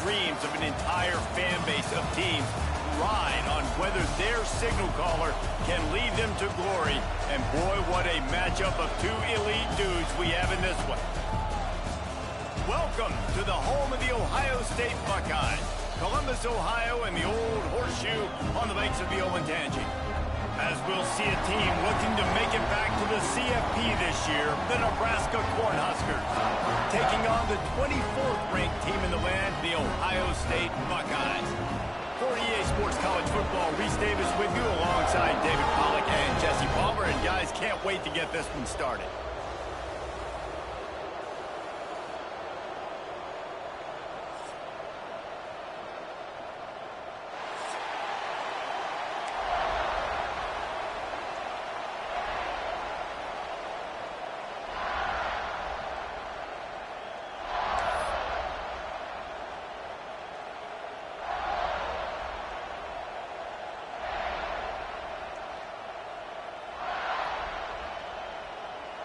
dreams of an entire fan base of teams ride on whether their signal caller can lead them to glory. And boy, what a matchup of two elite dudes we have in this one. Welcome to the home of the Ohio State Buckeyes, Columbus, Ohio, and the old horseshoe on the banks of the Olentangy. As we'll see a team looking to make it back to the CFP this year, the Nebraska Cornhuskers, taking on the 24th ranked team in the land, the Ohio State Buckeyes. For EA Sports College Football, Reese Davis with you alongside David Pollack and Jesse Palmer, and guys, can't wait to get this one started.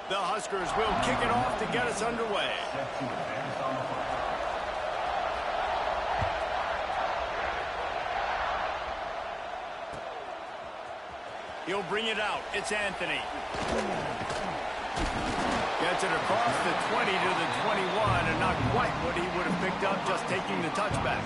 The Huskers will kick it off to get us underway. He'll bring it out. It's Anthony. Gets it across the 20 to the 21, and not quite what he would have picked up just taking the touchback.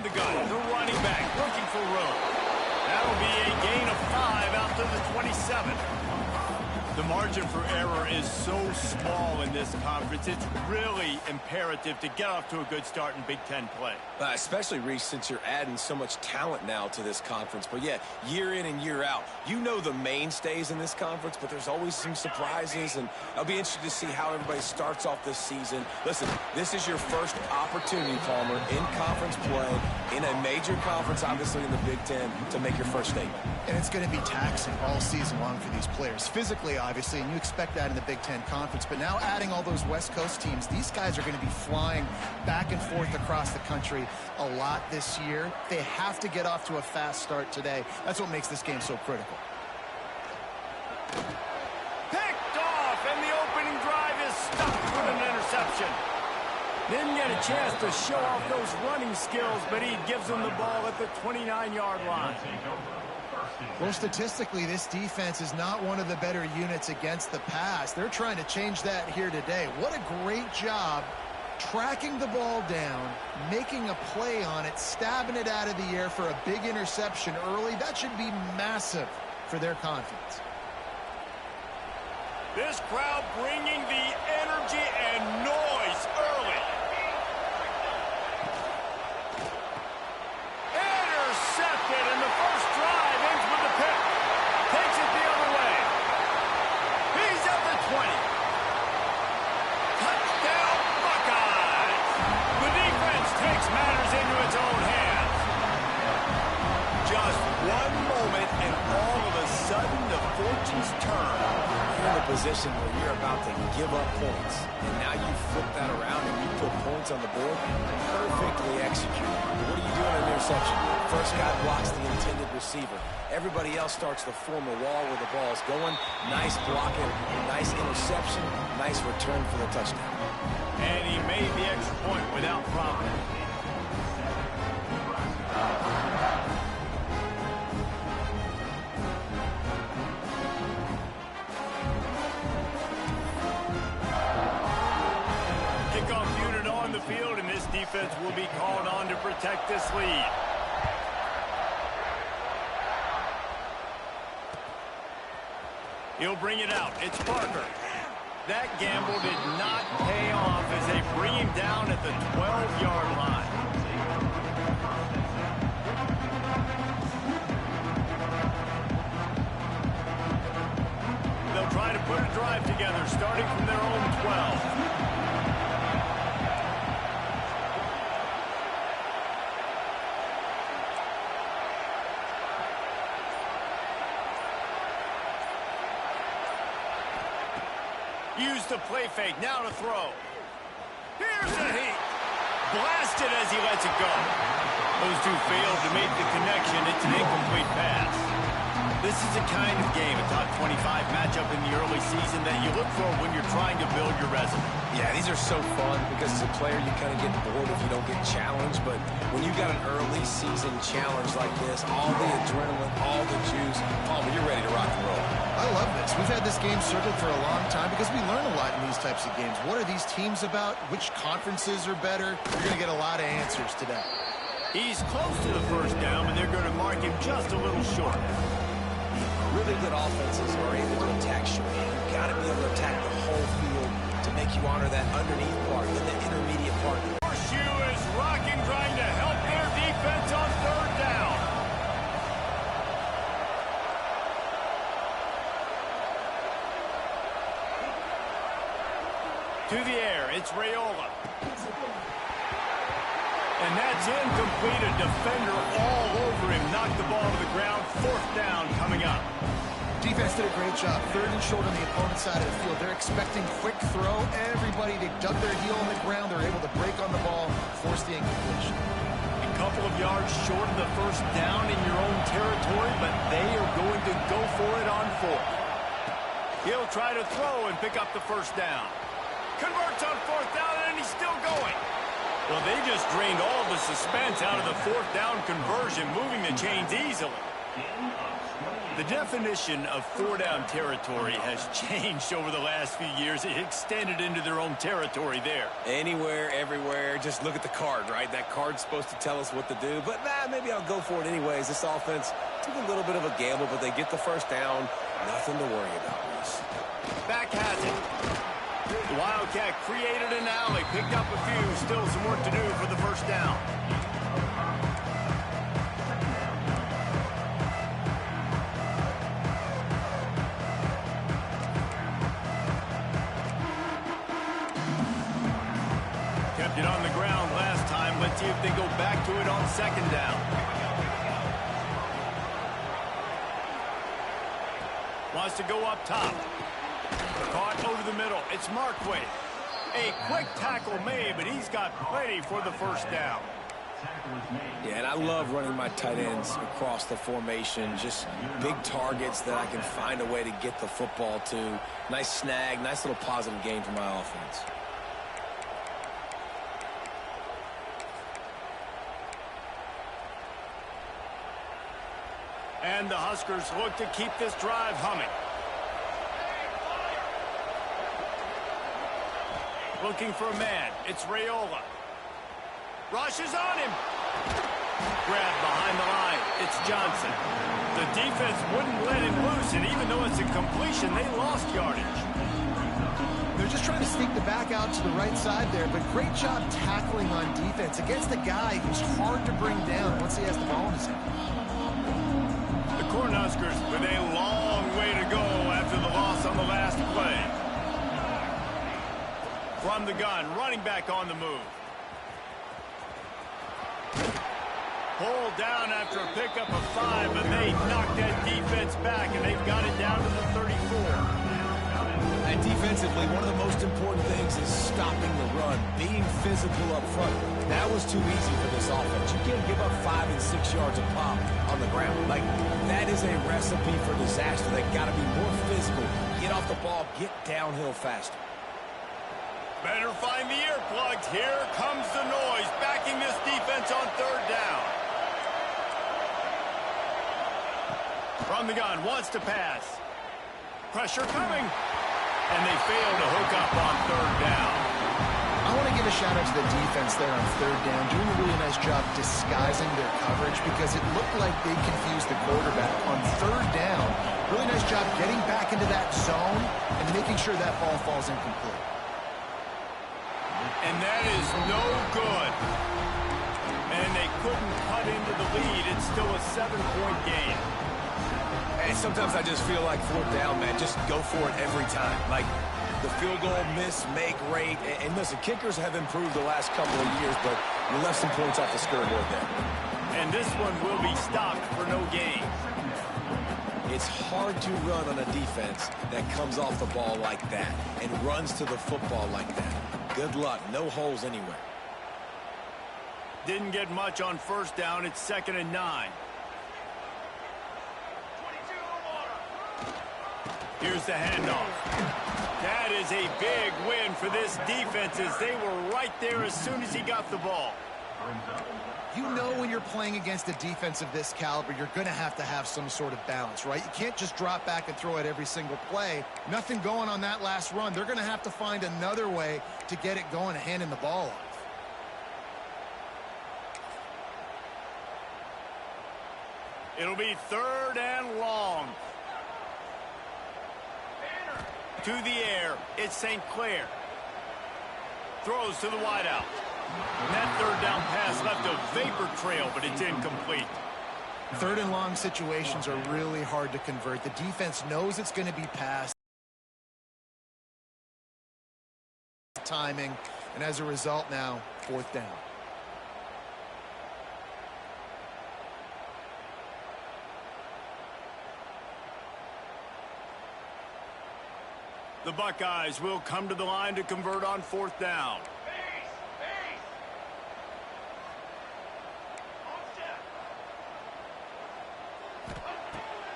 The gun, the running back looking for room. That'll be a gain of 5 out to the 27. The margin for error is so small in this conference. It's really imperative to get off to a good start in Big Ten play. Especially, Reese, since you're adding so much talent now to this conference. But yeah, year in and year out, you know the mainstays in this conference, but there's always some surprises, and I'll be interested to see how everybody starts off this season. Listen, this is your first opportunity, Palmer, in conference play, in a major conference, obviously in the Big Ten, to make your first statement. And it's going to be taxing all season long for these players, physically, obviously, and you expect that in the Big Ten Conference. But now adding all those West Coast teams, these guys are going to be flying back and forth across the country a lot this year. They have to get off to a fast start today. That's what makes this game so critical. Picked off, and the opening drive is stopped with an interception. Didn't get a chance to show off those running skills, but he gives them the ball at the 29-yard line. Well, statistically, this defense is not one of the better units against the pass. They're trying to change that here today. What a great job tracking the ball down, making a play on it, stabbing it out of the air for a big interception early. That should be massive for their confidence. This crowd bringing the energy and noise early. Intercepted, and the first drive ends with a pick. Takes it the other way. He's at the 20. Touchdown, Buckeyes. The defense takes matters into its own hands. Just one moment, and all of a sudden, the fortunes turn. You're in a position where you're about to give up points, and now you flip that around and you put points on the board. Perfectly executed. What do you do in an interception? First guy blocks the intended receiver. Everybody else starts to form a wall where the ball's going. Nice blocking, nice interception, nice return for the touchdown. And he made the extra point without problem. Kickoff unit on the field, and this defense will be called on to protect this lead. He'll bring it out. It's Parker. That gamble did not pay off as they bring him down at the 12-yard line. They'll try to put a drive together, starting from their own 12. Use the play fake. Now to throw. Here's the heat. Blasted as he lets it go. Those two failed to make the connection. It's an incomplete pass. This is the kind of game, a top 25 matchup in the early season that you look for when you're trying to build your resume. Yeah, these are so fun because as a player, you kind of get bored if you don't get challenged. But when you got an early season challenge like this, all the adrenaline, all the juice, Palmer, you're ready to rock and roll. I love this. We've had this game circled for a long time because we learn a lot in these types of games. What are these teams about? Which conferences are better? You're going to get a lot of answers today. He's close to the first down, but they're going to mark him just a little short. Really good offenses are able to attack short. You've got to be able to attack the whole field to make you honor that underneath part, then the intermediate part. Horseshoe is rocking, trying to help their defense on third down. To the air, it's Raiola. And that's incomplete. A defender all over him. Knocked the ball to the ground. Fourth down coming up. Defense did a great job. Third and short on the opponent's side of the field. They're expecting quick throw. Everybody, they dug their heel on the ground. They're able to break on the ball, force the incompletion. A couple of yards short of the first down in your own territory, but they are going to go for it on fourth. He'll try to throw and pick up the first down. Converts on fourth down, and he's still going. Well, they just drained all the suspense out of the fourth down conversion, moving the chains easily. The definition of four-down territory has changed over the last few years. It extended into their own territory there. Anywhere, everywhere, just look at the card, right? That card's supposed to tell us what to do, but maybe I'll go for it anyways. This offense took a little bit of a gamble, but they get the first down. Nothing to worry about, Reese. Back has it. The Wildcat created an alley, picked up a few, still some work to do for the first down. Kept it on the ground last time. Let's see if they go back to it on second down. Wants to go up top. Caught over the middle. It's Markway. A quick tackle made, but he's got plenty for the first down. Yeah, and I love running my tight ends across the formation. Just big targets that I can find a way to get the football to. Nice snag, nice little positive gain for my offense. And the Huskers look to keep this drive humming. Looking for a man. It's Raiola. Rushes on him. Grabbed behind the line. It's Johnson. The defense wouldn't let him loose, and even though it's a completion, they lost yardage. They're just trying to sneak the back out to the right side there, but great job tackling on defense against a guy who's hard to bring down once he has the ball in his hand. The Cornhuskers with a long way to go after the loss on the last play. From the gun, running back on the move. Pulled down after a pickup of 5, but they knocked that defense back, and they've got it down to the 34. And defensively, one of the most important things is stopping the run, being physical up front. That was too easy for this offense. You can't give up 5 and 6 yards a pop on the ground. Like, that is a recipe for disaster. They got to be more physical, get off the ball, get downhill faster. Better find the earplugs. Here comes the noise, backing this defense on third down. From the gun, wants to pass. Pressure coming. And they fail to hook up on third down. I want to give a shout out to the defense there on third down, doing a really nice job disguising their coverage because it looked like they confused the quarterback. On third down, really nice job getting back into that zone and making sure that ball falls incomplete. And that is no good. And they couldn't cut into the lead. It's still a 7-point game. And sometimes I just feel like fourth down, man, just go for it every time. Like the field goal miss, make rate. And listen, kickers have improved the last couple of years, but you left some points off the scoreboard there. And this one will be stopped for no gain. It's hard hard to run on a defense that comes off the ball like that and runs to the football like that. Good luck. No holes anywhere. Didn't get much on first down. It's 2nd and 9. Here's the handoff. That is a big win for this defense as they were right there as soon as he got the ball. You know when you're playing against a defense of this caliber, you're going to have some sort of balance, right? You can't just drop back and throw it every single play. Nothing going on that last run. They're going to have to find another way to get it going and handing the ball off. It'll be 3rd and long. To the air, it's St. Clair. Throws to the wideout. That 3rd down pass left a vapor trail, but it's incomplete. 3rd and long situations are really hard to convert. The defense knows it's going to be passed. Timing, and as a result now, 4th down. The Buckeyes will come to the line to convert on 4th down.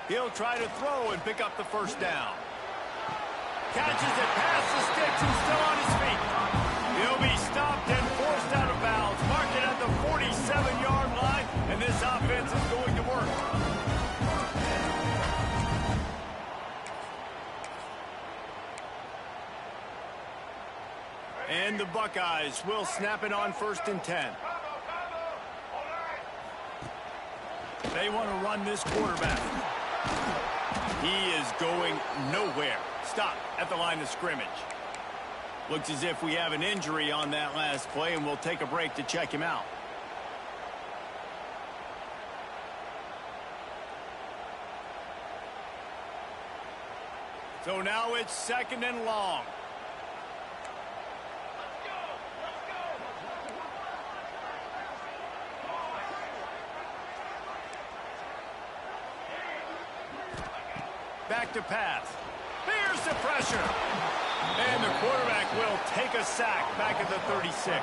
He'll try to throw and pick up the 1st down. Catches it past the sticks and still on his feet. He'll be stopped and forced out of bounds. Marked it at the 47-yard line, and this offense is going to work. And the Buckeyes will snap it on 1st and 10. They want to run this quarterback. He is going nowhere. Stop at the line of scrimmage. Looks as if we have an injury on that last play, and we'll take a break to check him out. So now it's 2nd and long. Back to pass. Here's the pressure. And the quarterback will take a sack back at the 36.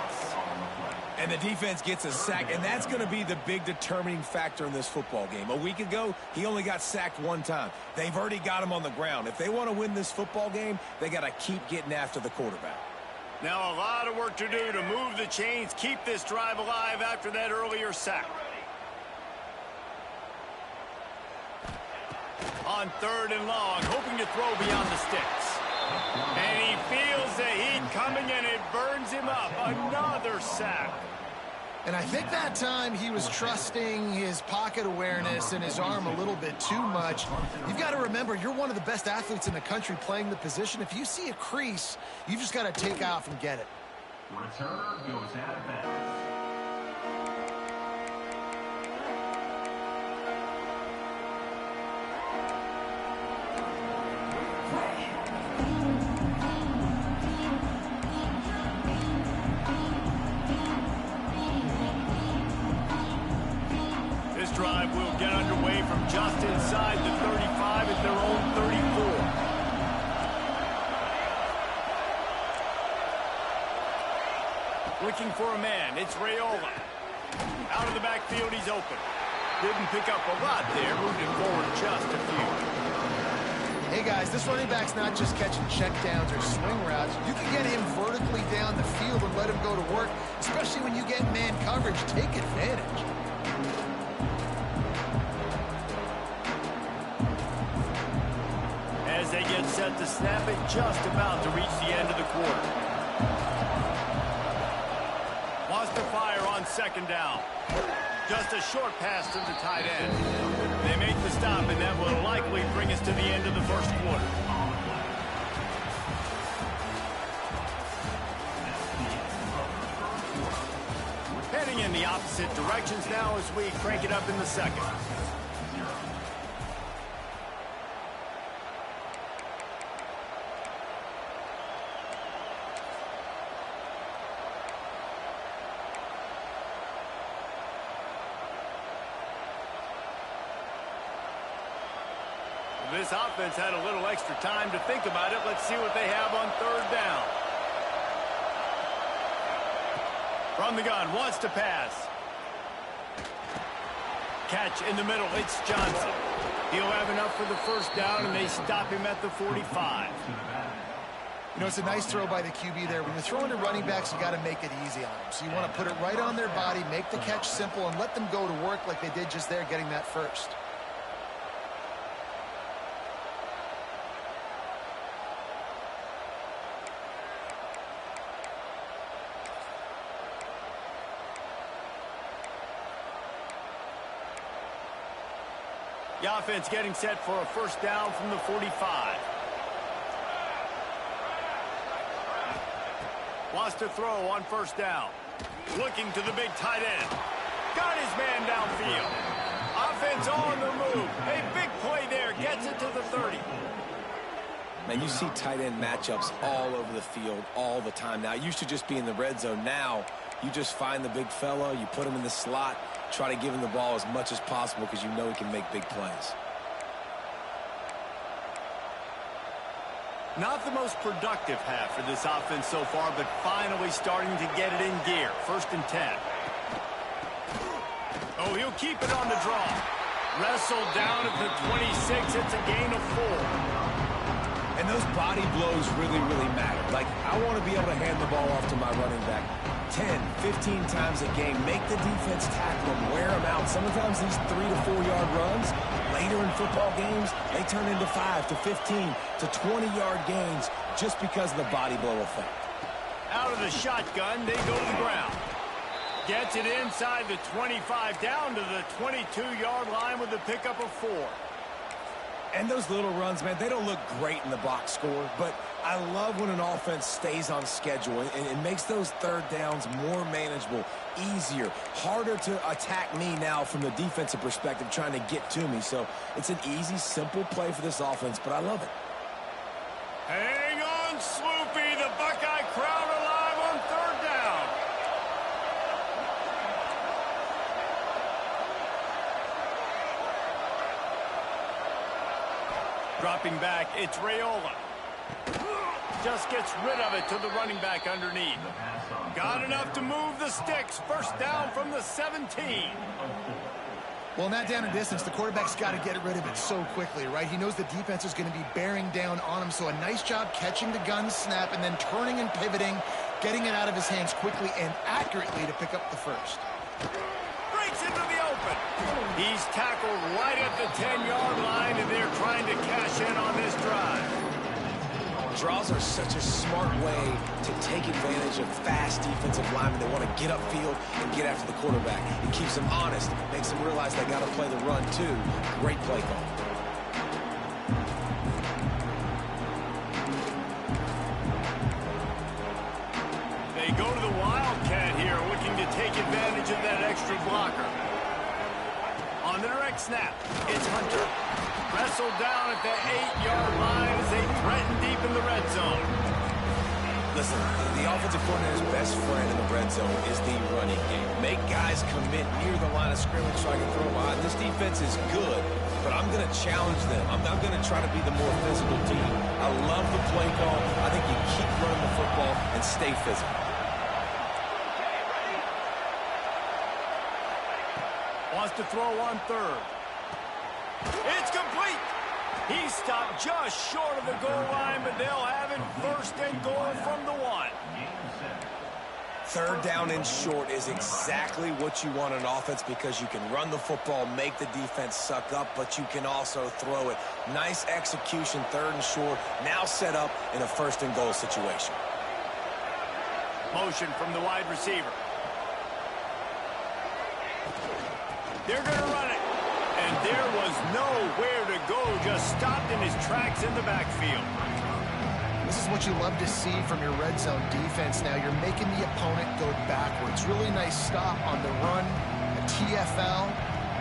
And the defense gets a sack, and that's going to be the big determining factor in this football game. A week ago, he only got sacked 1 time. They've already got him on the ground. If they want to win this football game, they got to keep getting after the quarterback. Now a lot of work to do to move the chains, keep this drive alive after that earlier sack. On 3rd and long, hoping to throw beyond the sticks. And he feels the heat coming, and it burns him up. Another sack. And I think that time he was trusting his pocket awareness and his arm a little bit too much. You've got to remember, you're one of the best athletes in the country playing the position. If you see a crease, you've just got to take off and get it. Returner goes out of bounds. Drive will get underway from just inside the 35 at their own 34. Looking for a man, it's Raiola. Out of the backfield, he's open. Didn't pick up a lot there, moved it forward just a few. Hey guys, this running back's not just catching checkdowns or swing routes. You can get him vertically down the field and let him go to work, especially when you get man coverage. Take advantage. As they get set to snap it, just about to reach the end of the quarter. Wants to fire on 2nd down. Just a short pass to the tight end. They make the stop, and that will likely bring us to the end of the 1st quarter. Heading in the opposite directions now as we crank it up in the 2nd. This offense had a little extra time to think about it. Let's see what they have on third down. From the gun, wants to pass. Catch in the middle, it's Johnson. He'll have enough for the first down, and they stop him at the 45. You know, it's a nice throw by the QB there. When you're throwing to running backs, you got to make it easy on them. So you want to put it right on their body, make the catch simple, and let them go to work like they did just there, getting that first. The offense getting set for a first down from the 45. Wants to throw on first down. Looking to the big tight end. Got his man downfield. Offense on the move. A big play there. Gets it to the 30. Man, you see tight end matchups all over the field all the time. Now, it used to just be in the red zone. Now, you just find the big fella, you put him in the slot, try to give him the ball as much as possible because you know he can make big plays. Not the most productive half for this offense so far, but finally starting to get it in gear. First and 10. Oh, he'll keep it on the draw. Wrestled down at the 26. It's a gain of 4. And those body blows really, really matter. Like, I want to be able to hand the ball off to my running back 10, 15 times a game. Make the defense tackle them, wear them out. Sometimes these 3 to 4 yard runs, later in football games, they turn into 5 to 15 to 20 yard gains just because of the body blow effect. Out of the shotgun, they go to the ground. Gets it inside the 25, down to the 22-yard line with a pickup of 4. And those little runs, man, they don't look great in the box score, but I love when an offense stays on schedule and it makes those third downs more manageable, easier, harder to attack me now from the defensive perspective trying to get to me. So it's an easy, simple play for this offense, but I love it. Hang on, Sloopy. The Buckeye crowd alive on third down. Dropping back, it's Raiola. Just gets rid of it to the running back underneath. Got enough to move the sticks. First down from the 17. Well, in that down and distance, the quarterback's got to get rid of it so quickly, right? He knows the defense is going to be bearing down on him, so a nice job catching the gun snap and then turning and pivoting, getting it out of his hands quickly and accurately to pick up the first. Breaks into the open. He's tackled right at the 10-yard line, and they're trying to cash in on this drive. Draws are such a smart way to take advantage of fast defensive linemen that want to get upfield and get after the quarterback. It keeps them honest, makes them realize they got to play the run too. Great play call. They go to the Wildcat here, looking to take advantage of that extra blocker. On the direct snap, it's Hunter. Wrestled down at the 8-yard line as they threaten deep in the red zone. Listen, the offensive coordinator's best friend in the red zone is the running game. Make guys commit near the line of scrimmage so I can throw them behind. This defense is good, but I'm going to challenge them. I'm going to try to be the more physical team. I love the play call. I think you keep running the football and stay physical. Wants to throw on third. It's complete. He stopped just short of the goal line, but they'll have it first and goal from the 1. Third down and short is exactly what you want on offense because you can run the football, make the defense suck up, but you can also throw it. Nice execution, third and short, now set up in a first and goal situation. Motion from the wide receiver. They're going to run it. And there was nowhere to go, just stopped in his tracks in the backfield. This is what you love to see from your red zone defense now. You're making the opponent go backwards. Really nice stop on the run, a TFL.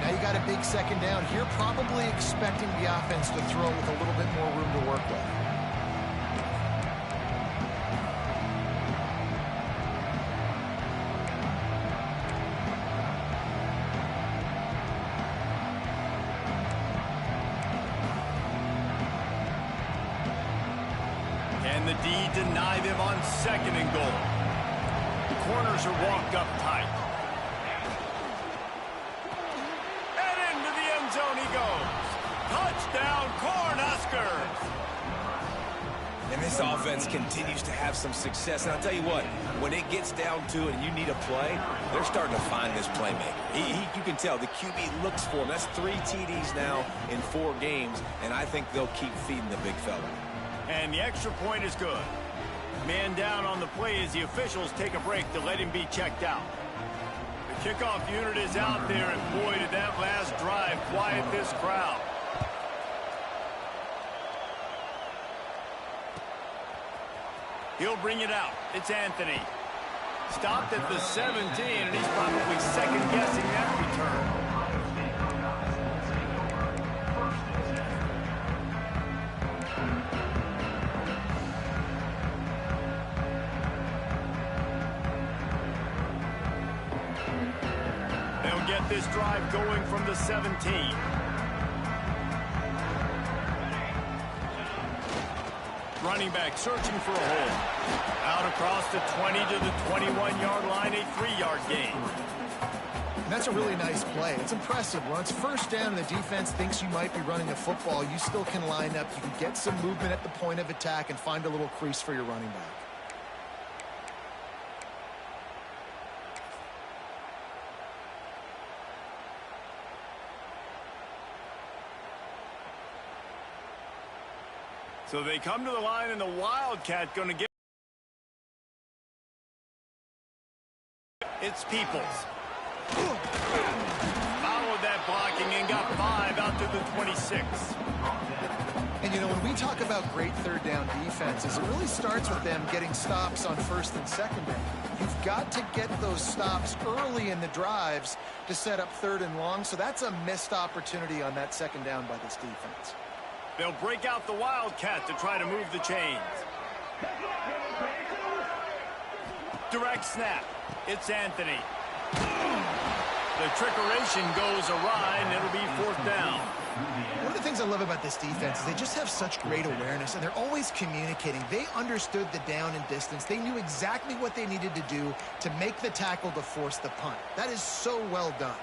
Now you got a big second down here, probably expecting the offense to throw with a little bit more room to work with. And the D deny them on 2nd and goal. The corners are walked up tight. And into the end zone he goes. Touchdown, Cornhuskers! And this offense continues to have some success. And I'll tell you what, when it gets down to it and you need a play, they're starting to find this playmaker. You can tell the QB looks for him. That's 3 TDs now in 4 games, and I think they'll keep feeding the big fella. And the extra point is good. Man down on the play as the officials take a break to let him be checked out. The kickoff unit is out there, and boy, did that last drive quiet this crowd. He'll bring it out. It's Anthony. Stopped at the 17, and he's probably second-guessing that return. They'll get this drive going from the 17. Running back searching for a hole. Out across the 20 to the 21-yard line, a 3-yard gain. And that's a really nice play. It's impressive. When it's first down and the defense thinks you might be running a football, you still can line up. You can get some movement at the point of attack and find a little crease for your running back. So they come to the line, and the Wildcat going to get... It's Peoples. Followed that blocking and got 5 out to the 26. And, you know, when we talk about great third down defenses, it really starts with them getting stops on 1st and 2nd down. You've got to get those stops early in the drives to set up 3rd and long, so that's a missed opportunity on that 2nd down by this defense. They'll break out the Wildcat to try to move the chains. Direct snap. It's Anthony. The trickeration goes awry, and it'll be 4th down. One of the things I love about this defense is they just have such great awareness, and they're always communicating. They understood the down and distance. They knew exactly what they needed to do to make the tackle to force the punt. That is so well done.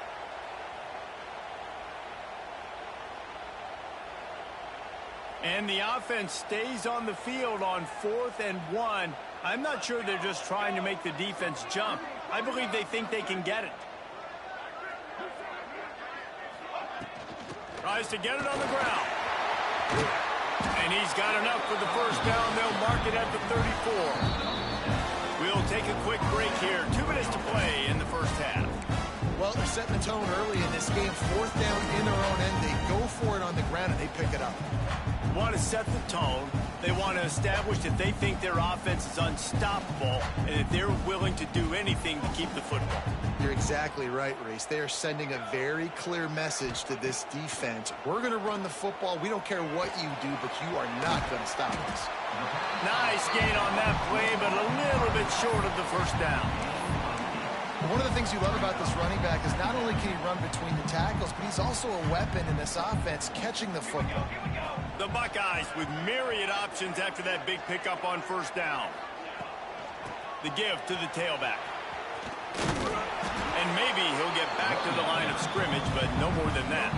And the offense stays on the field on 4th and 1. I'm not sure they're just trying to make the defense jump. I believe they think they can get it. Tries to get it on the ground. And he's got enough for the 1st down. They'll mark it at the 34. We'll take a quick break here. 2 minutes to play in the 1st half. Well, they're setting the tone early in this game. 4th down in their own end. They go for it on the ground, and they pick it up. They want to set the tone. They want to establish that they think their offense is unstoppable and that they're willing to do anything to keep the football. You're exactly right, Reese. They are sending a very clear message to this defense. We're going to run the football. We don't care what you do, but you are not going to stop us. Nice gain on that play, but a little bit short of the 1st down. One of the things you love about this running back is not only can he run between the tackles, but he's also a weapon in this offense catching the football. The Buckeyes with myriad options after that big pickup on 1st down. The give to the tailback. And maybe he'll get back to the line of scrimmage, but no more than that.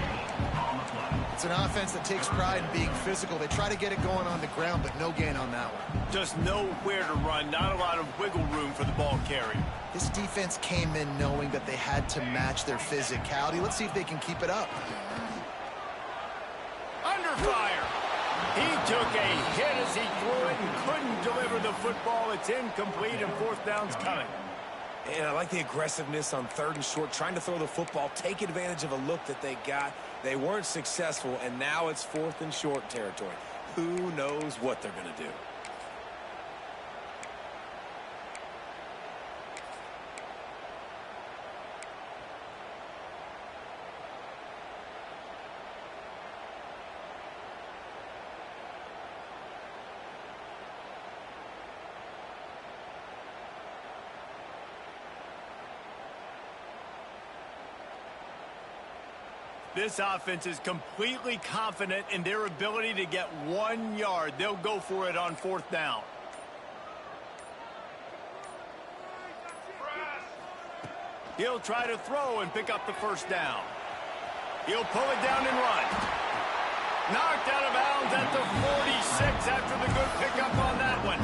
It's an offense that takes pride in being physical. They try to get it going on the ground, but no gain on that one. Just nowhere to run, not a lot of wiggle room for the ball carrier. This defense came in knowing that they had to match their physicality. Let's see if they can keep it up. Under fire. He took a hit as he threw it and couldn't deliver the football. It's incomplete, and 4th down's coming. And I like the aggressiveness on 3rd and short, trying to throw the football, take advantage of a look that they got. They weren't successful, and now it's 4th and short territory. Who knows what they're going to do? This offense is completely confident in their ability to get 1 yard. They'll go for it on 4th down. He'll try to throw and pick up the 1st down. He'll pull it down and run. Knocked out of bounds at the 46 after the good pickup on that one.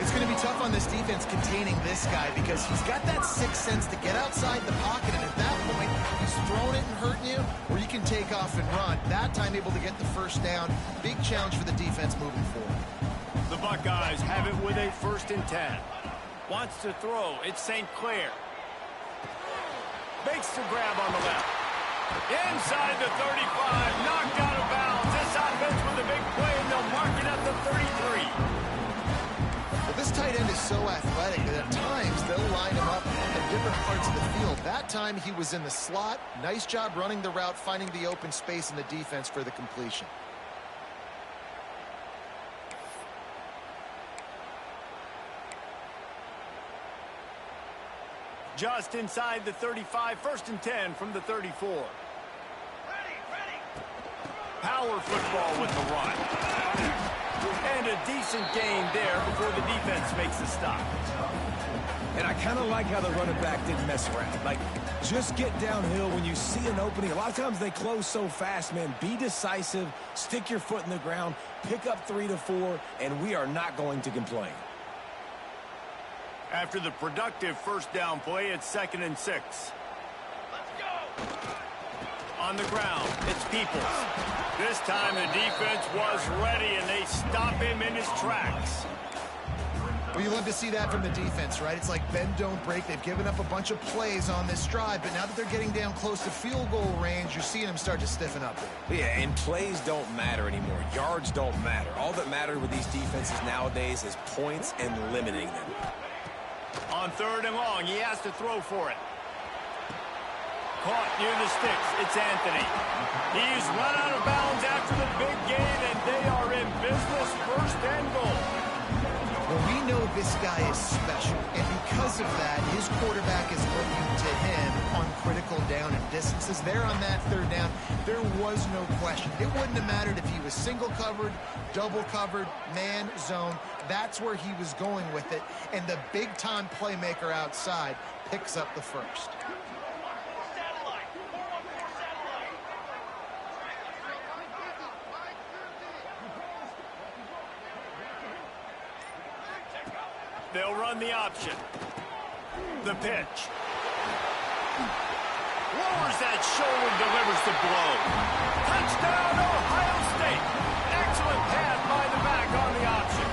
It's going to be tough on this defense containing this guy because he's got that sixth sense to get outside the pocket, and at that point, he's throwing it and hurting you, or you can take off and run. That time able to get the 1st down. Big challenge for the defense moving forward. The Buckeyes have it with a 1st and 10. Wants to throw. It's St. Clair. Makes the grab on the left. Inside the 35. Knocked out of bounds. This offense with a big play, and they'll mark it at the 33. Well, this tight end is so athletic that at times they'll line him up in different parts of the field. That time he was in the slot. Nice job running the route, finding the open space in the defense for the completion. Just inside the 35, 1st and 10 from the 34. Power football with the run. And a decent gain there before the defense makes the stop. And I kind of like how the running back didn't mess around. Like, just get downhill when you see an opening. A lot of times they close so fast, man. Be decisive, stick your foot in the ground, pick up 3 to 4, and we are not going to complain. After the productive 1st down play, it's 2nd and 6. Let's go! On the ground, it's Peoples. This time the defense was ready, and they stop him in his tracks. Well, you love to see that from the defense, right? It's like bend, don't break. They've given up a bunch of plays on this drive, but now that they're getting down close to field goal range, you're seeing them start to stiffen up. Yeah, and plays don't matter anymore. Yards don't matter. All that matters with these defenses nowadays is points and limiting them. On 3rd and long, he has to throw for it. Caught near the sticks. It's Anthony. He's run out of bounds after the big gain, and they are in business. 1st and goal. Well, we know this guy is special, and because of that, his quarterback is looking to him on critical down and distances. There on that 3rd down, there was no question. It wouldn't have mattered if he was single covered, double covered, man, zone. That's where he was going with it, and the big-time playmaker outside picks up the 1st. They'll run the option. The pitch. Lowers that shoulder, delivers the blow. Touchdown, Ohio State. Excellent pass by the back on the option.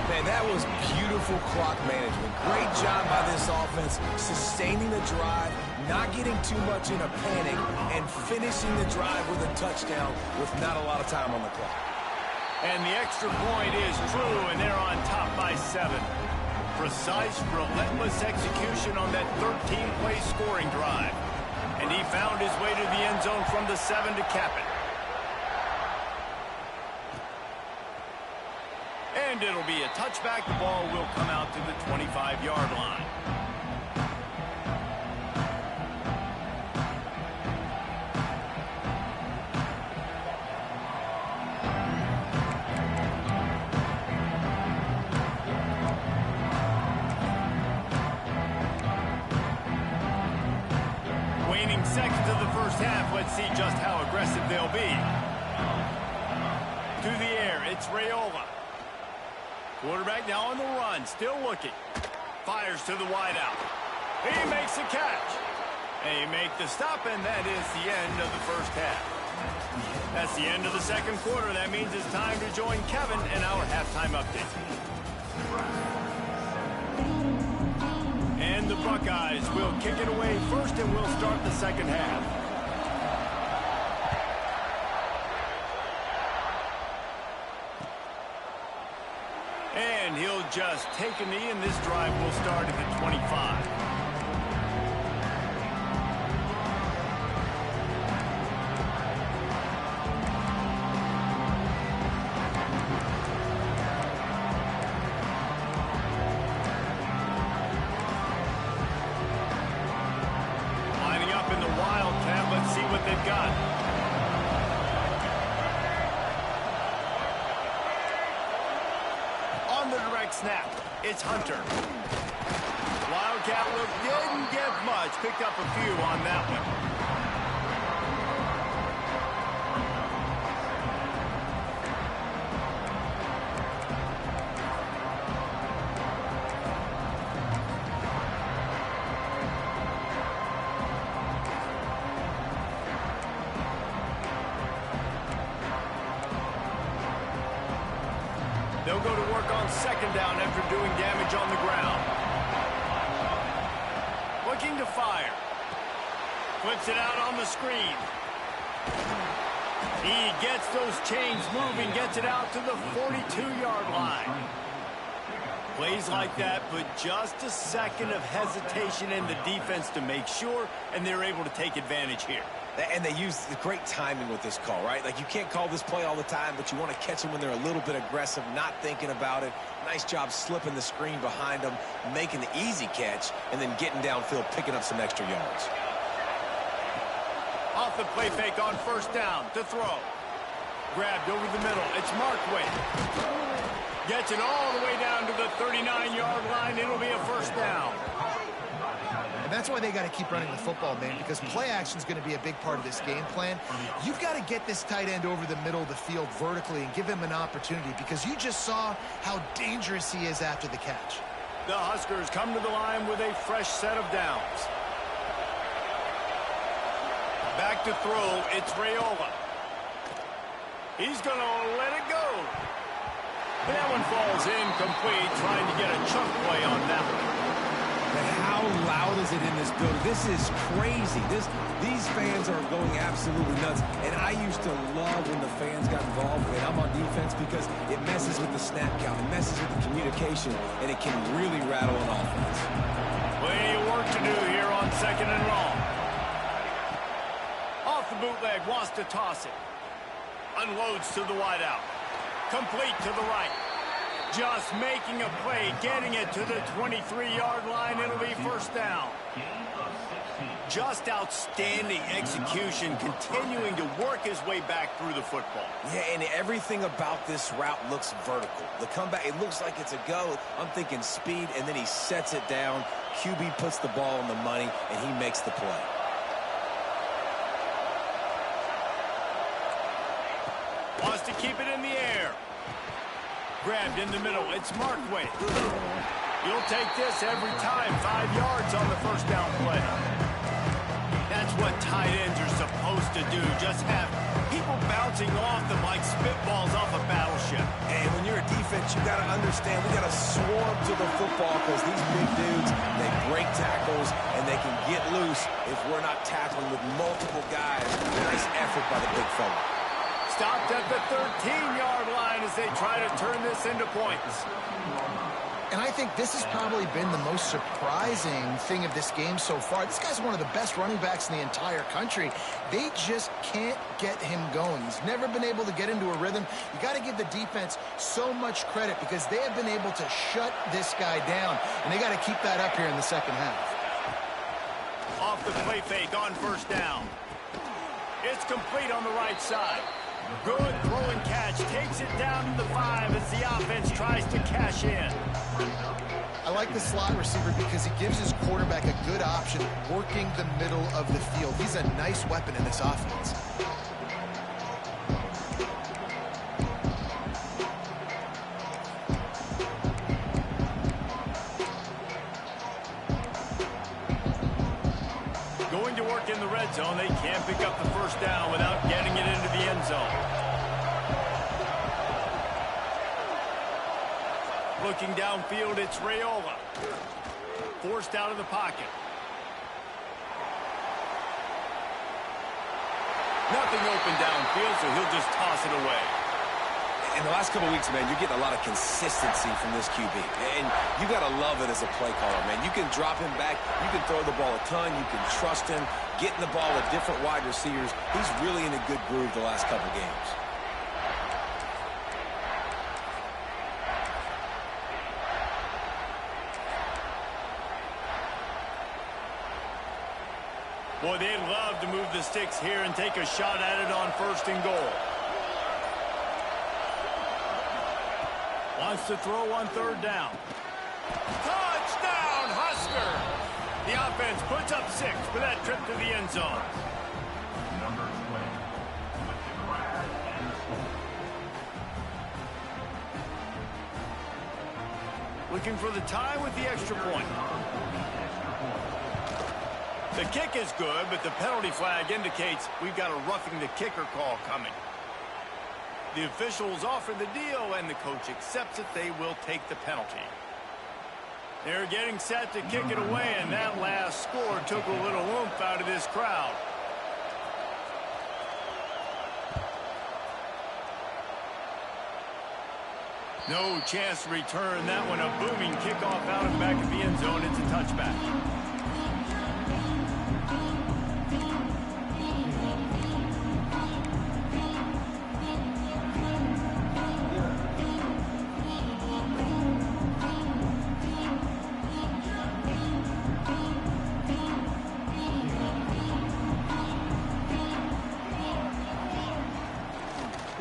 Man, that was beautiful clock management. Great job by this offense, sustaining the drive, not getting too much in a panic, and finishing the drive with a touchdown with not a lot of time on the clock. And the extra point is true, and they're on top by 7. Precise, relentless execution on that 13-play scoring drive. And he found his way to the end zone from the 7 to cap it. And it'll be a touchback. The ball will come out to the 25-yard line. Waning seconds of the 1st half. Let's see just how aggressive they'll be. To the air, it's Raiola. Quarterback now on the run, still looking. Fires to the wideout. He makes the catch. They make the stop, and that is the end of the 1st half. That's the end of the 2nd quarter. That means it's time to join Kevin in our halftime update. And the Buckeyes will kick it away first, and we'll start the 2nd half. And he'll just take a knee, and this drive will start at the 25. Lining up in the Wildcat next snap. It's Hunter. Wildcat look didn't get much. Picked up a few on that one. They'll go to work on second down after doing damage on the ground. Looking to fire. Flips it out on the screen. He gets those chains moving, gets it out to the 42-yard line. Plays like that, but just a second of hesitation in the defense to make sure, and they're able to take advantage here. And they use the great timing with this call, right? Like, you can't call this play all the time, but you want to catch them when they're a little bit aggressive, not thinking about it. Nice job slipping the screen behind them, making the easy catch, and then getting downfield, picking up some extra yards. Off the play fake on first down to throw. Grabbed over the middle. It's Markway. Gets it all the way down to the 39-yard line. It'll be a first down. And that's why they got to keep running the football, man, because play action is going to be a big part of this game plan. You've got to get this tight end over the middle of the field vertically and give him an opportunity, because you just saw how dangerous he is after the catch. The Huskers come to the line with a fresh set of downs. Back to throw, it's Raiola. He's going to let it go. But that one falls incomplete, trying to get a chunk play on that one. But how loud is it in this building? This is crazy. These fans are going absolutely nuts. And I used to love when the fans got involved when I'm on defense, because it messes with the snap count, it messes with the communication, and it can really rattle an offense. Plenty of work to do here on second and long. Off the bootleg, wants to toss it. Unloads to the wideout. Complete to the right. Just making a play, getting it to the 23-yard line. It'll be first down. Just outstanding execution, continuing to work his way back through the football. Yeah, and everything about this route looks vertical. The comeback, it looks like it's a go. I'm thinking speed, and then he sets it down. QB puts the ball on the money, and he makes the play. Wants to keep it in the air. Grabbed in the middle. It's Markway. You'll take this every time. 5 yards on the first down play. That's what tight ends are supposed to do. Just have people bouncing off them like spitballs off a battleship. And when you're a defense, you got to understand, we got to swarm to the football, because these big dudes, they break tackles, and they can get loose if we're not tackling with multiple guys. Nice effort by the big fella. Stopped at the 13-yard line as they try to turn this into points. And I think this has probably been the most surprising thing of this game so far. This guy's one of the best running backs in the entire country. They just can't get him going. He's never been able to get into a rhythm. You got to give the defense so much credit, because they have been able to shut this guy down, and they got to keep that up here in the second half. Off the play fake on first down. It's complete on the right side. Good throw and catch. Takes it down to the 5 as the offense tries to cash in. I like the slot receiver because he gives his quarterback a good option working the middle of the field. He's a nice weapon in this offense. Going to work in the red zone. They can't pick up the first down without getting it into the end zone. Looking downfield, it's Raiola. Forced out of the pocket. Nothing open downfield, so he'll just toss it away. In the last couple of weeks, man, you're getting a lot of consistency from this QB. And you got to love it as a play caller, man. You can drop him back. You can throw the ball a ton. You can trust him. Getting the ball to different wide receivers. He's really in a good groove the last couple games. Boy, they'd love to move the sticks here and take a shot at it on first and goal. Wants to throw on third down. Touchdown, Husker! The offense puts up 6 for that trip to the end zone. Number 20 with the grab and score. Looking for the tie with the extra point. The kick is good, but the penalty flag indicates we've got a roughing the kicker call coming. The officials offer the deal, and the coach accepts it. They will take the penalty. They're getting set to kick it away, and that last score took a little oomph out of this crowd. No chance to return that one. A booming kickoff out of the back of the end zone. It's a touchback.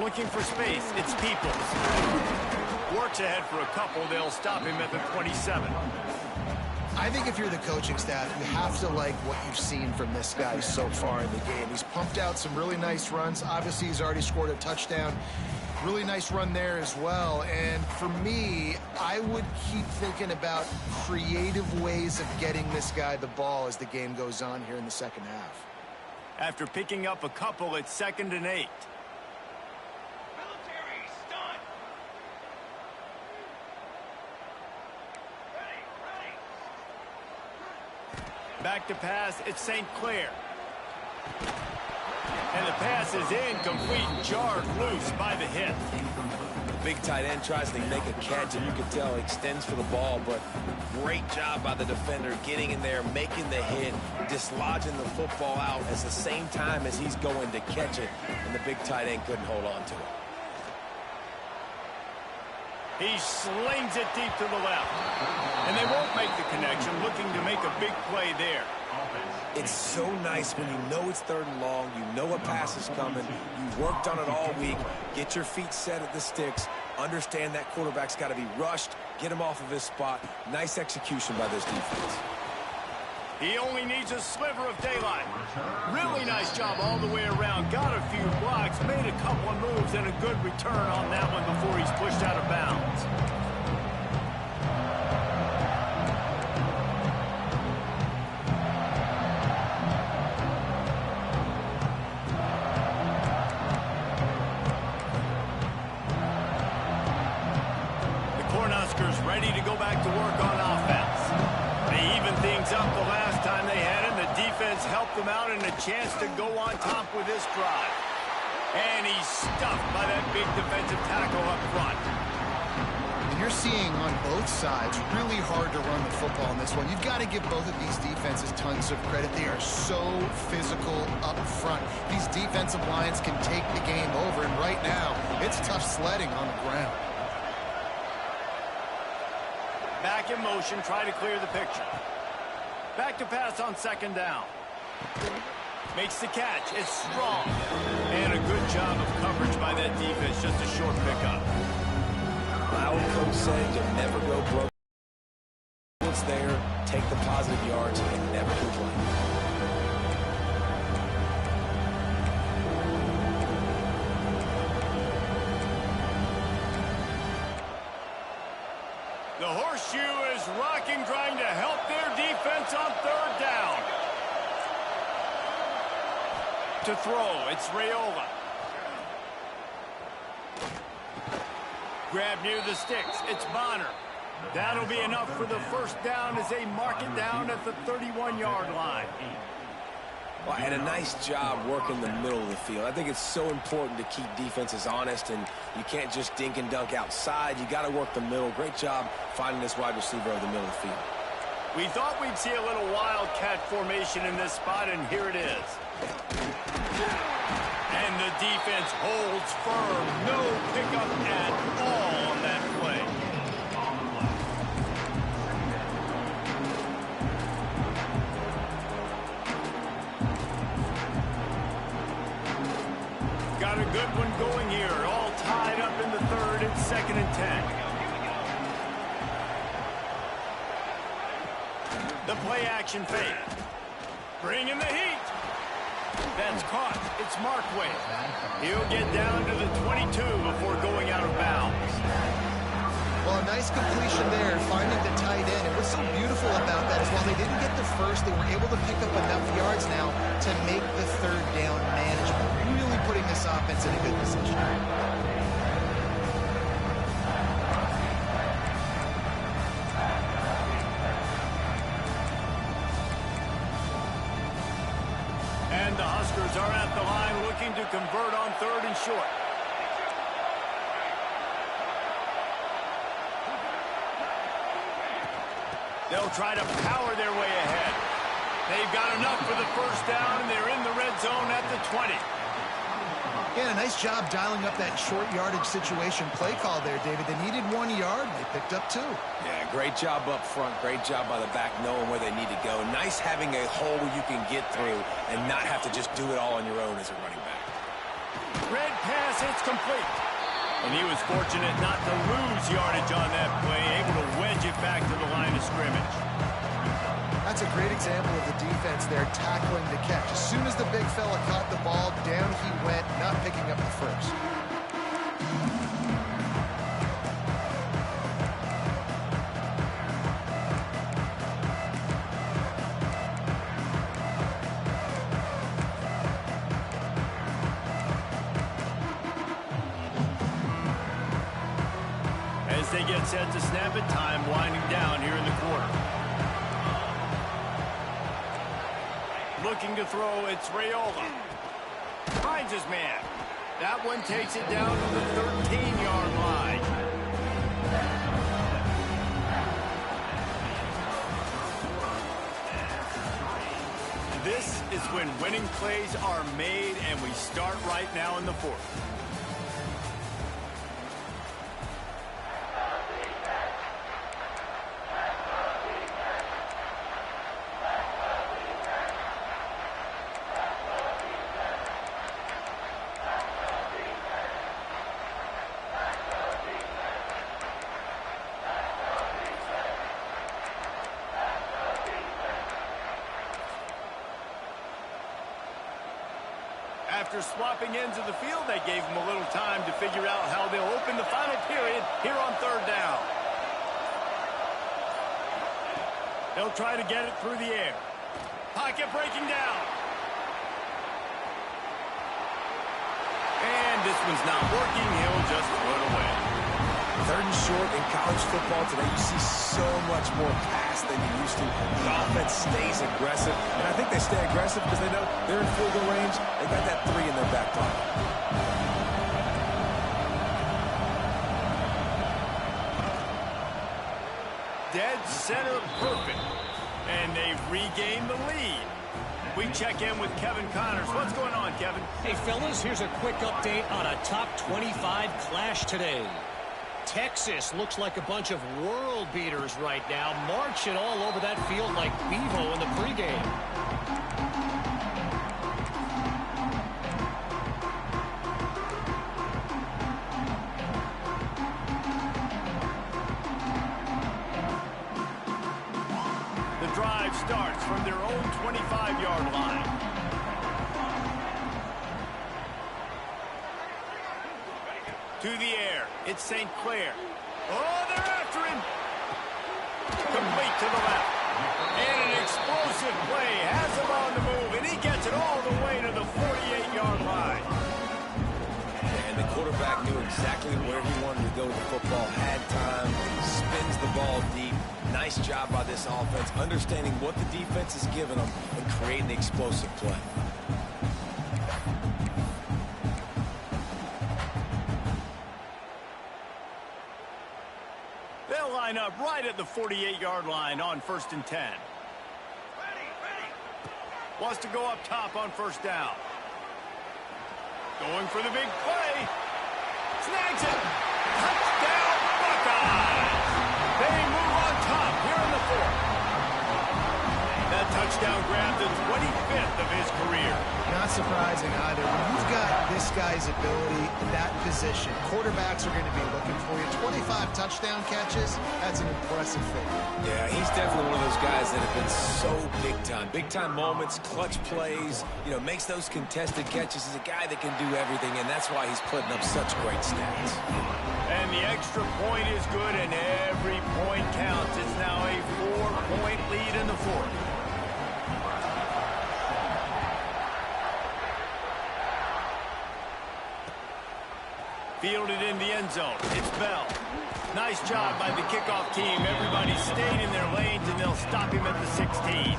Looking for space. It's Peoples. Works ahead for a couple. They'll stop him at the 27. I think if you're the coaching staff, you have to like what you've seen from this guy so far in the game. He's pumped out some really nice runs. Obviously, he's already scored a touchdown. Really nice run there as well. And for me, I would keep thinking about creative ways of getting this guy the ball as the game goes on here in the second half. After picking up a couple, it's 2nd and 8. Back to pass, it's St. Clair. And the pass is incomplete, jarred loose by the hit. Big tight end tries to make a catch, and you can tell he extends for the ball, but great job by the defender getting in there, making the hit, dislodging the football out at the same time as he's going to catch it, and the big tight end couldn't hold on to it. He slings it deep to the left. And they won't make the connection, looking to make a big play there. It's so nice when you know it's 3rd and long, you know a pass is coming, you worked on it all week, get your feet set at the sticks, understand that quarterback's got to be rushed, get him off of his spot. Nice execution by this defense. He only needs a sliver of daylight. Really nice job all the way around. Got a few blocks, made a couple of moves, and a good return on that one before he's pushed out of bounds. The Cornhuskers ready to go back to work on offense. They evened things up the last time they had him. The defense helped them out and a chance to go on top with this drive. And he's stuffed by that big defensive tackle up front. And you're seeing on both sides really hard to run the football in this one. You've got to give both of these defenses tons of credit. They are so physical up front. These defensive lines can take the game over, and right now it's tough sledding on the ground. Back in motion, try to clear the picture. Back to pass on 2nd down. Makes the catch. It's strong. And a good job of coverage by that defense. Just a short pickup. My old coach said you'll never go broke. It's there, take the positive yards, and never complain. The horseshoe is rocking, trying to help their defense on 3rd down. To throw, it's Raiola. Grab near the sticks, it's Bonner. That'll be enough for the 1st down as they mark it down at the 31-yard line. Well, and a nice job working the middle of the field. I think it's so important to keep defenses honest, and you can't just dink and dunk outside. You got to work the middle. Great job finding this wide receiver over the middle of the field. We thought we'd see a little wildcat formation in this spot, and here it is. And the defense holds firm. No pickup at all on that play. Got a good one going here. All tied up in the 3rd and 2nd and 10. The play action fake. Bring in the heat. That's caught. It's Markway. He'll get down to the 22 before going out of bounds. Well, a nice completion there, finding the tight end. And what's so beautiful about that is while they didn't get the first, they were able to pick up enough yards now to make the third down manageable. Really putting this offense in a good position. And the Huskers are at the line looking to convert on 3rd and short. They'll try to power their way ahead. They've got enough for the first down, and they're in the red zone at the 20. Yeah, a nice job dialing up that short yardage situation play call there, David. They needed 1 yard. They picked up 2. Yeah, great job up front. Great job by the back knowing where they need to go. Nice having a hole where you can get through and not have to just do it all on your own as a running back. Red pass, it's complete. And he was fortunate not to lose yardage on that play, able to wedge it back to the line of scrimmage. That's a great example of the defense there tackling the catch. As soon as the big fella caught the ball, down he went, not picking up the first. As they get set to snap it, time winding down here in the quarter. Looking to throw, it's Raiola. Finds his man. That one takes it down to the 13-yard line. This is when winning plays are made, and we start right now in the 4th. After swapping ends of the field, they gave them a little time to figure out how they'll open the final period here on 3rd down. They'll try to get it through the air. Pocket breaking down. And this one's not working. He'll just throw it away. 3rd and short in college football today, you see so much more pass than you used to. The offense stays aggressive, and I think they stay aggressive because they know they're in field goal range. They got that 3 in their back pocket. Dead center perfect. And they've regained the lead. We check in with Kevin Connors. What's going on, Kevin? Hey, fellas, here's a quick update on a top 25 clash today. Texas looks like a bunch of world beaters right now, marching all over that field like Bevo in the pregame. The drive starts from their own 25-yard line. To the air. It's St. Clair. Oh, they're after him. Complete to the left. And an explosive play. Has him on the move, and he gets it all the way to the 48-yard line. And the quarterback knew exactly where he wanted to go with the football. Had time. Spins the ball deep. Nice job by this offense, understanding what the defense is giving them and creating the explosive play. They'll line up right at the 48-yard line on 1st and 10. Wants to go up top on 1st down. Going for the big play. Snags it. Touchdown, Buckeyes. They move on top here in the 4th. That touchdown grab, the 25th of his career. Not surprising either. When you've got this guy's ability in that position, quarterbacks are going to be looking for you. 25 touchdown catches, that's an impressive figure. Yeah, he's definitely one of those guys that have been so big time. Big time moments, clutch plays, makes those contested catches. He's a guy that can do everything, and that's why he's putting up such great stats. And the extra point is good, and every point counts. It's now a 4-point lead in the fourth. Fielded in the end zone. It's Bell. Nice job by the kickoff team. Everybody stayed in their lanes, and they'll stop him at the 16.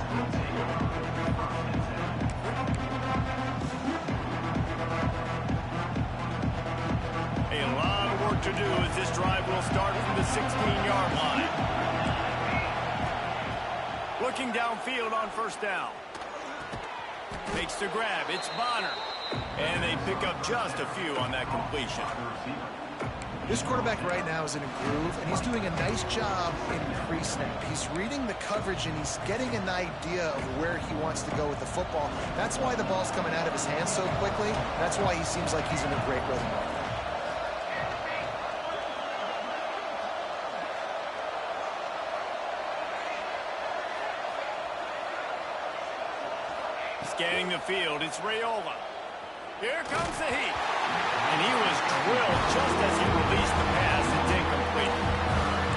A lot of work to do as this drive will start from the 16-yard line. Looking downfield on first down. Makes the grab. It's Bonner. And they pick up just a few on that completion. This quarterback right now is in a groove, and he's doing a nice job in pre-snap. He's reading the coverage, and he's getting an idea of where he wants to go with the football. That's why the ball's coming out of his hands so quickly. That's why he seems like he's in a great rhythm right now. Scanning the field, it's Raiola. Here comes the heat. And he was drilled just as he released the pass. It's incomplete.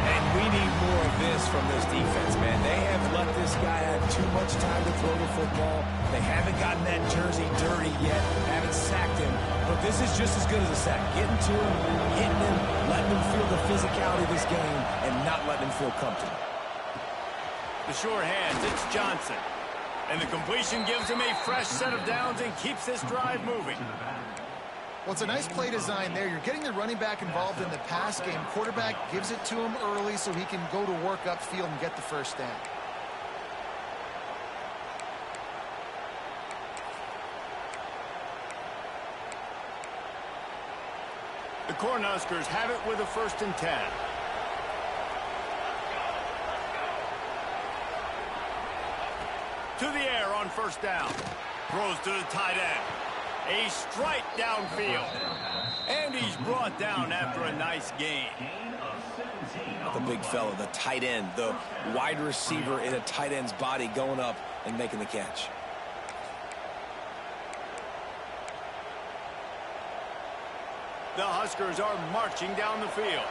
And we need more of this from this defense, man. They have let this guy have too much time to throw the football. They haven't gotten that jersey dirty yet, haven't sacked him. But this is just as good as a sack. Getting to him, hitting him, letting him feel the physicality of this game, and not letting him feel comfortable. The sure hands, it's Johnson. And the completion gives him a fresh set of downs and keeps this drive moving. Well, it's a nice play design there. You're getting the running back involved in the pass game. Quarterback gives it to him early so he can go to work upfield and get the first down. The Cornhuskers have it with a 1st and 10. To the air on first down. Throws to the tight end. A strike downfield. And he's brought down after a nice gain. The big fella, the tight end, the wide receiver in a tight end's body going up and making the catch. The Huskers are marching down the field.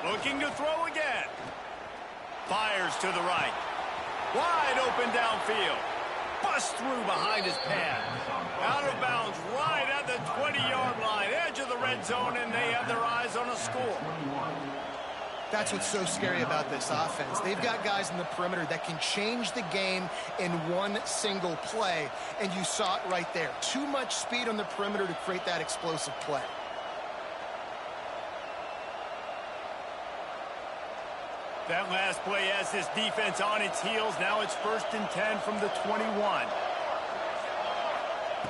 Looking to throw again. Fires to the right. Wide open downfield. Bust through behind his pad. Out of bounds right at the 20-yard line. Edge of the red zone, and they have their eyes on a score. That's what's so scary about this offense. They've got guys in the perimeter that can change the game in one single play, and you saw it right there. Too much speed on the perimeter to create that explosive play. That last play has this defense on its heels. Now it's 1st and 10 from the 21.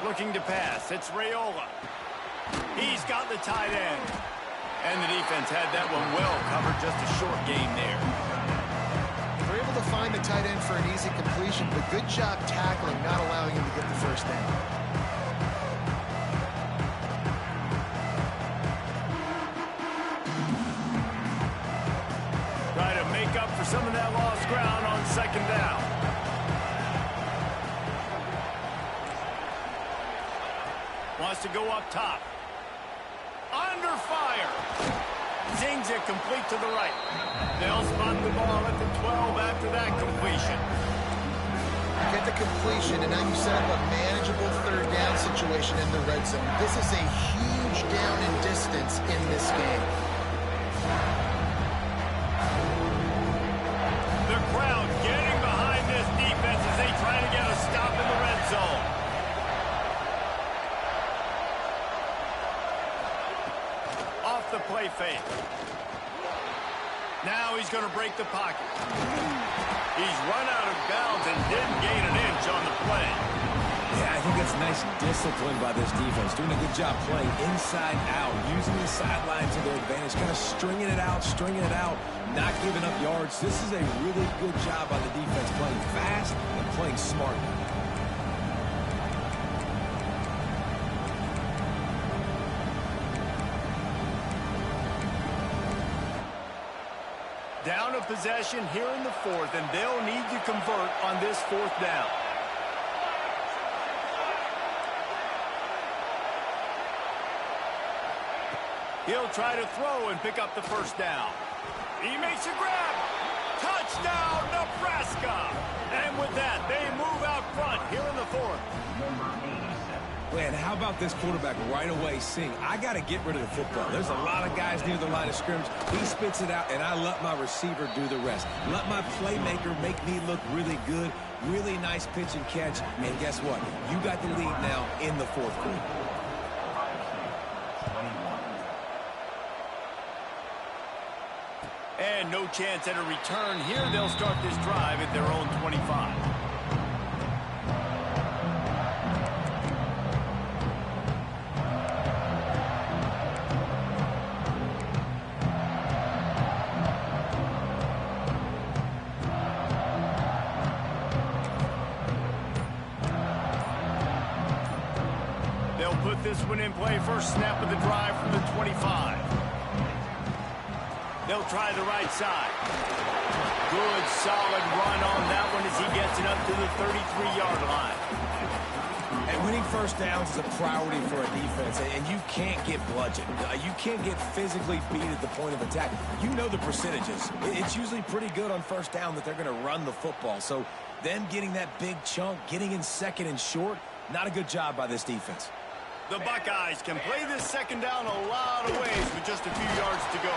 Looking to pass. It's Raiola. He's got the tight end. And the defense had that one well covered. Just a short game there. They're able to find the tight end for an easy completion, but good job tackling, not allowing him to get the first down. Try to make up for some of that lost ground on 2nd down. Wants to go up top. Under fire. Zings it complete to the right. They'll spot the ball at the 12 after that completion. You get the completion, and now you set up a manageable 3rd down situation in the red zone. This is a huge down in distance in this game. The crowd getting behind this defense as they try to get a stop in the red zone. Off the play fake. Now he's going to break the pocket. He's run out of bounds and didn't gain an inch on the play. Yeah, Yeah, I think that's nice discipline by this defense. Doing a good job playing inside out, using the sideline to their advantage, kind of stringing it out, not giving up yards. This is a really good job by the defense, playing fast and playing smart. Down a possession here in the fourth, and they'll need to convert on this fourth down. He'll try to throw and pick up the first down. He makes a grab. Touchdown, Nebraska! And with that, they move out front here in the fourth. Man, how about this quarterback right away seeing, I got to get rid of the football. There's a lot of guys near the line of scrimmage. He spits it out, and I let my receiver do the rest. Let my playmaker make me look really good. Really nice pitch and catch. And guess what? You got the lead now in the fourth quarter. And no chance at a return here. They'll start this drive at their own 25. They'll put this one in play. First snap of the drive from the 25. They'll try the right side. Good, solid run on that one as he gets it up to the 33-yard line. And winning first downs is a priority for a defense, and you can't get bludgeoned. You can't get physically beat at the point of attack. You know the percentages. It's usually pretty good on first down that they're going to run the football. So them getting that big chunk, getting in second and short, not a good job by this defense. The Buckeyes can play this second down a lot of ways with just a few yards to go.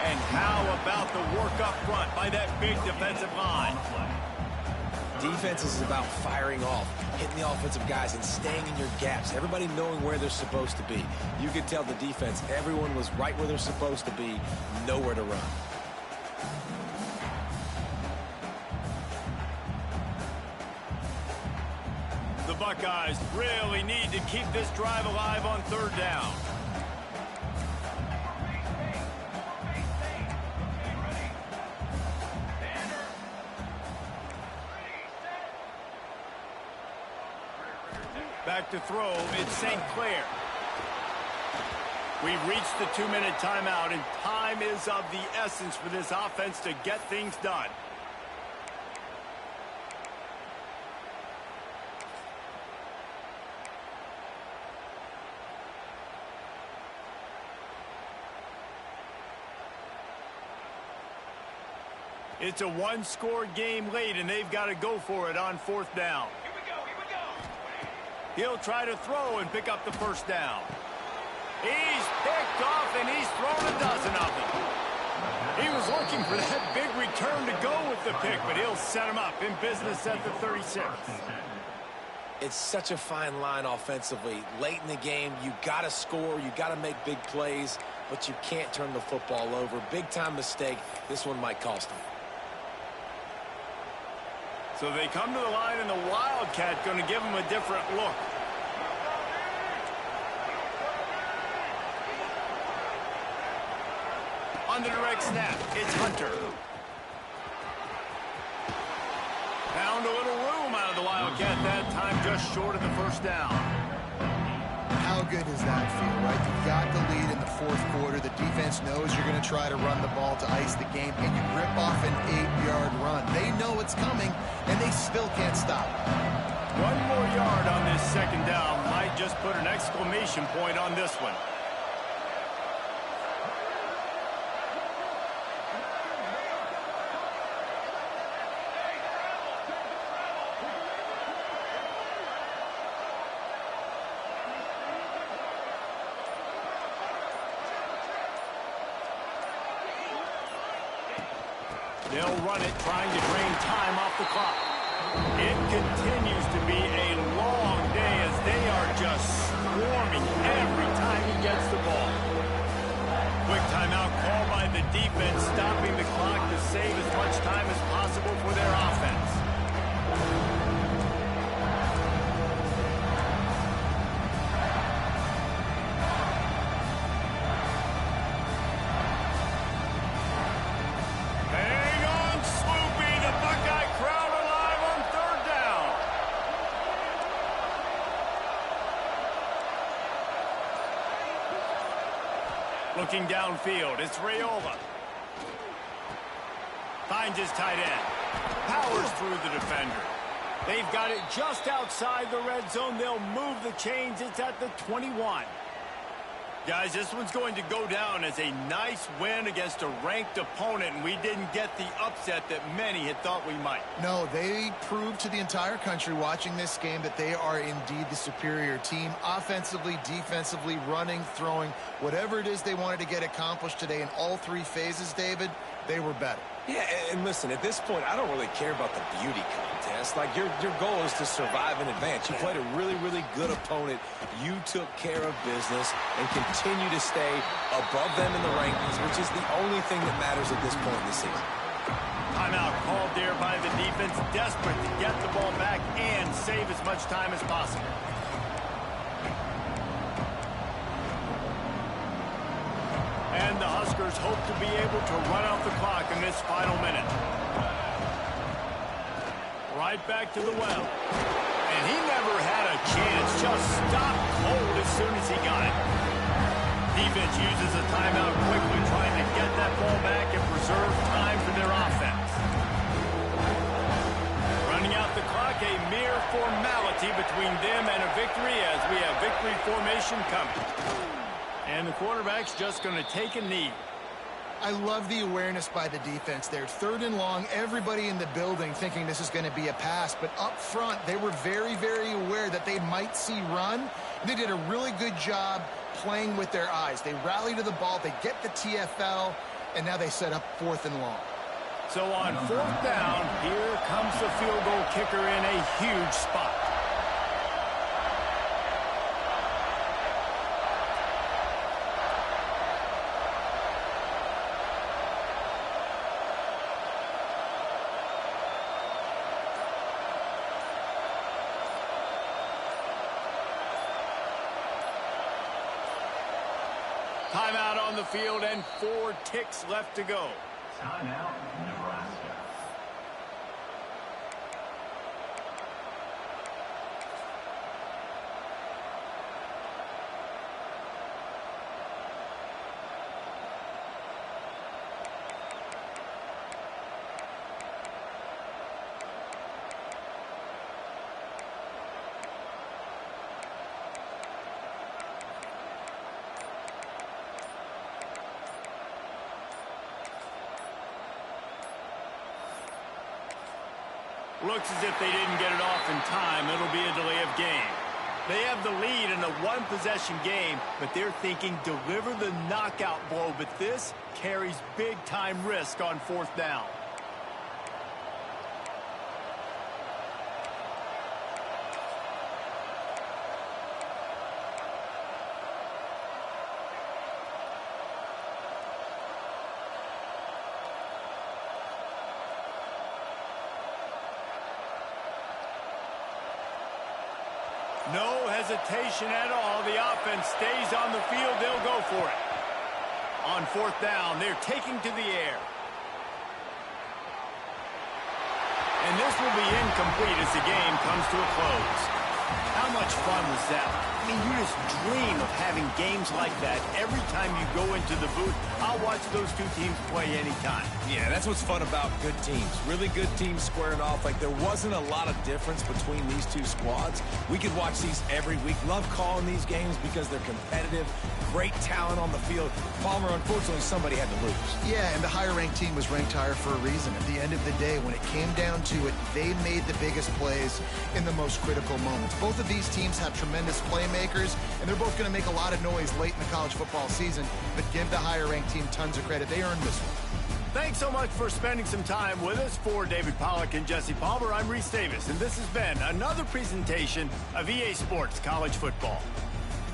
And how about the work up front by that big defensive line? Defense is about firing off, hitting the offensive guys and staying in your gaps. Everybody knowing where they're supposed to be. You could tell the defense, everyone was right where they're supposed to be, nowhere to run. The Buckeyes really need to keep this drive alive on third down. Back to throw, it's St. Clair. We've reached the 2-minute timeout, and time is of the essence for this offense to get things done. It's a one-score game late, and they've got to go for it on fourth down. He'll try to throw and pick up the first down. He's picked off, and he's thrown a dozen of them. He was looking for that big return to go with the pick, but he'll set him up in business at the 36. It's such a fine line offensively. Late in the game, you got to score, you got to make big plays, but you can't turn the football over. Big-time mistake. This one might cost him. So they come to the line, and the Wildcat going to give them a different look. On the direct snap, it's Hunter. Found a little room out of the Wildcat that time, just short of the first down. How good does that feel, right? You got the lead in the fourth quarter. The defense knows you're going to try to run the ball to ice the game, and you rip off an 8-yard run. They know it's coming, and they still can't stop. One more yard on this second down might just put an exclamation point on this one. They'll run it, trying to drain time off the clock. It continues to be a long day as they are just swarming every time he gets the ball. Quick timeout call by the defense, stopping the clock to save as much time as possible for their offense. Looking downfield, it's Raiola. Finds his tight end. Powers through the defender. They've got it just outside the red zone. They'll move the chains. It's at the 21. Guys, this one's going to go down as a nice win against a ranked opponent, and we didn't get the upset that many had thought we might. No, they proved to the entire country watching this game that they are indeed the superior team. Offensively, defensively, running, throwing, whatever it is they wanted to get accomplished today in all three phases, David, they were better. Yeah, and listen, at this point, I don't really care about the beauty contest. Like, your goal is to survive and advance. You played a really, really good opponent. You took care of business and continue to stay above them in the rankings, which is the only thing that matters at this point in the season. Timeout called there by the defense, desperate to get the ball back and save as much time as possible. And the Huskers hope to be able to run out the clock in this final minute. Right back to the well. And he never had a chance. Just stopped cold as soon as he got it. Defense uses a timeout quickly, trying to get that ball back and preserve time for their offense. Running out the clock, a mere formality between them and a victory as we have victory formation coming. And the quarterback's just going to take a knee. I love the awareness by the defense there. 3rd and long, everybody in the building thinking this is going to be a pass. But up front, they were very, very aware that they might see run. They did a really good job playing with their eyes. They rally to the ball, they get the TFL, and now they set up 4th and long. So on 4th down, here comes the field goal kicker in a huge spot. Timeout on the field and 4 ticks left to go. Timeout, Nebraska. Looks as if they didn't get it off in time. It'll be a delay of game. They have the lead in a one-possession game, but they're thinking deliver the knockout blow. But this carries big-time risk on 4th down. No hesitation at all. The offense stays on the field. They'll go for it. On 4th down, they're taking to the air. And this will be incomplete as the game comes to a close. How much fun was that? I mean, you just dream of having games like that every time you go into the booth. I'll watch those two teams play anytime. Yeah, that's what's fun about good teams. Really good teams squaring off. Like, there wasn't a lot of difference between these two squads. We could watch these every week. Love calling these games because they're competitive. Great talent on the field. Palmer, unfortunately, somebody had to lose. Yeah, and the higher-ranked team was ranked higher for a reason. At the end of the day, when it came down to it, they made the biggest plays in the most critical moments. Both of these teams have tremendous playmakers, and they're both going to make a lot of noise late in the college football season, but give the higher-ranked team tons of credit. They earned this one. Thanks so much for spending some time with us. For David Pollack and Jesse Palmer, I'm Reese Davis, and this has been another presentation of EA Sports College Football.